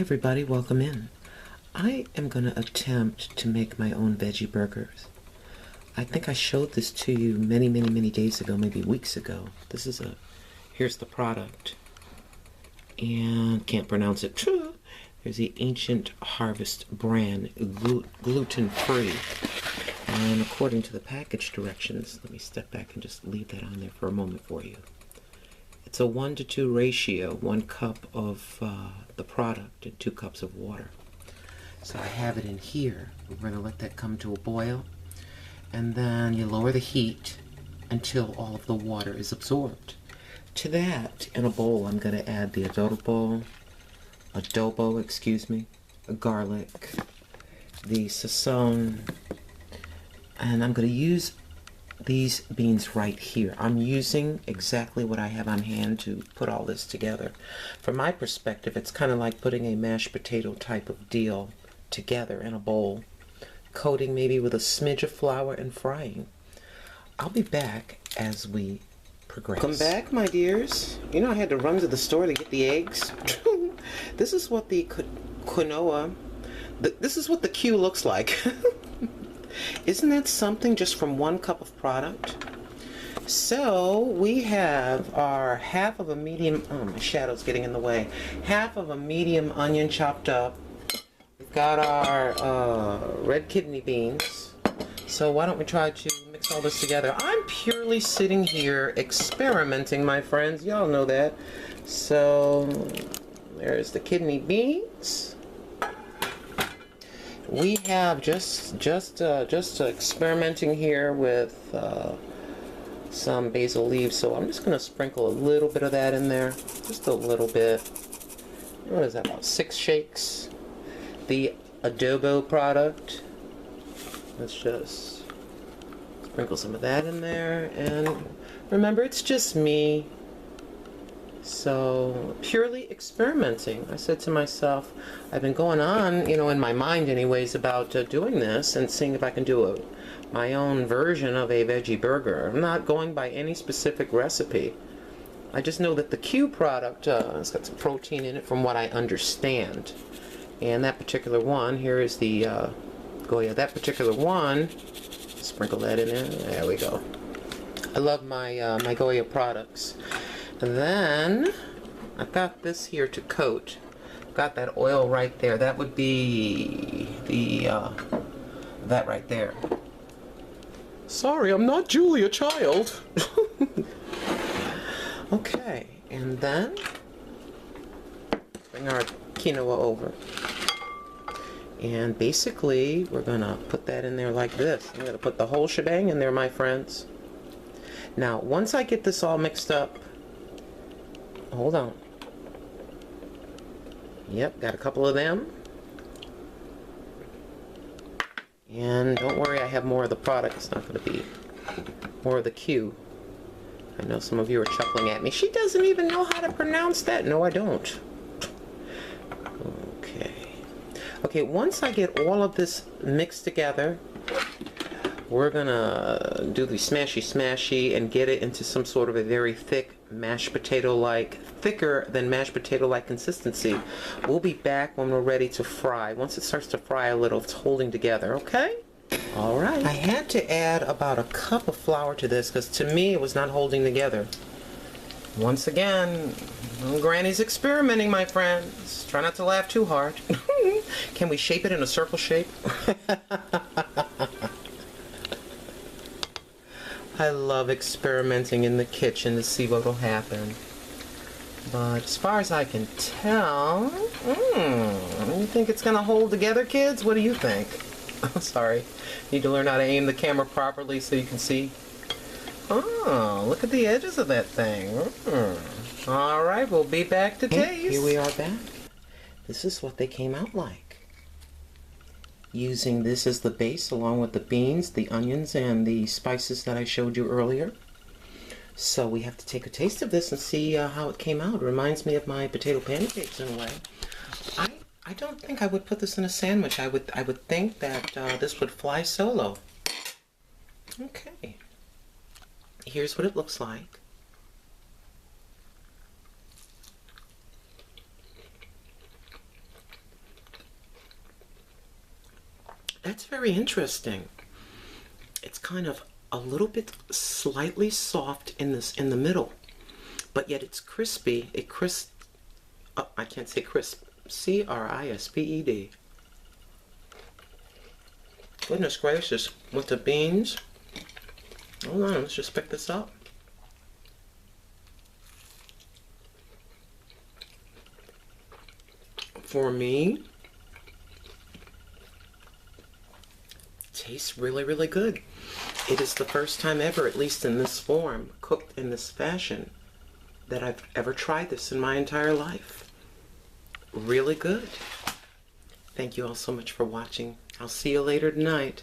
everybody, welcome in. I am going to attempt to make my own veggie burgers. I think I showed this to you many days ago, maybe weeks ago. Here's the product. And can't pronounce it. There's the Ancient Harvest brand, gluten-free. And according to the package directions, let me step back and just leave that on there for a moment for you. It's a 1-to-2 ratio, 1 cup of the product and 2 cups of water. So I have it in here. We're going to let that come to a boil. And then you lower the heat until all of the water is absorbed. To that, in a bowl, I'm going to add the adobo, garlic, the sazon, and I'm going to use these beans right here. I'm using exactly what I have on hand to put all this together. From my perspective, it's kind of like putting a mashed potato type of deal together in a bowl, coating maybe with a smidge of flour and frying. I'll be back as we progress. Come back, my dears. You know I had to run to the store to get the eggs. This is what the quinoa, this is what the Q looks like. Isn't that something, just from 1 cup of product? So we have our half of a medium, oh my shadow's getting in the way, half of a medium onion chopped up. We've got our red kidney beans. So why don't we try to mix all this together? I'm purely sitting here experimenting, my friends. Y'all know that. So there's the kidney beans. We have just experimenting here with some basil leaves, so I'm just going to sprinkle a little bit of that in there, just a little bit. What is that, about 6 shakes? The adobo product. Let's just sprinkle some of that in there, and remember, it's just me. So, purely experimenting. I said to myself, I've been going on, in my mind anyways, about doing this and seeing if I can do my own version of a veggie burger. I'm not going by any specific recipe. I just know that the Q product has got some protein in it from what I understand. And that particular one, here is the Goya, that particular one, sprinkle that in there, there we go. I love my, my Goya products. Then I've got this here to coat. I've got that oil right there. That would be the that right there. Sorry, I'm not Julia Child. Okay, and then bring our quinoa over. And basically, we're gonna put that in there like this. I'm gonna put the whole shebang in there, my friends. Now, once I get this all mixed up, hold on. Yep, got a couple of them. And don't worry, I have more of the product. It's not going to be more of the Q. I know some of you are chuckling at me. She doesn't even know how to pronounce that. No, I don't. Okay. Okay, once I get all of this mixed together, we're going to do the smashy and get it into some sort of a very thick mashed potato-like, thicker than mashed potato-like consistency. We'll be back when we're ready to fry. Once it starts to fry a little, it's holding together, okay? All right. I had to add about a cup of flour to this because to me it was not holding together. Once again, Granny's experimenting, my friends. Try not to laugh too hard. Can we shape it in a circle shape? I love experimenting in the kitchen to see what will happen. But as far as I can tell, you think it's going to hold together, kids? What do you think? Sorry. Need to learn how to aim the camera properly so you can see. Oh, look at the edges of that thing. All right, we'll be back to taste. Here we are back. This is what they came out like. Using this as the base along with the beans, the onions, and the spices that I showed you earlier. So we have to take a taste of this and see how it came out. It reminds me of my potato pancakes in a way. I don't think I would put this in a sandwich. I would think that this would fly solo. Okay. Here's what it looks like. That's very interesting. It's kind of a little bit slightly soft in the middle, but yet it's crispy. I can't say crisp. C-R-I-S-P-E-D. Goodness gracious, with the beans. Hold on, let's just pick this up. For me, tastes really, really good. It is the first time ever, at least in this form, cooked in this fashion, that I've ever tried this in my entire life. Really good. Thank you all so much for watching. I'll see you later tonight.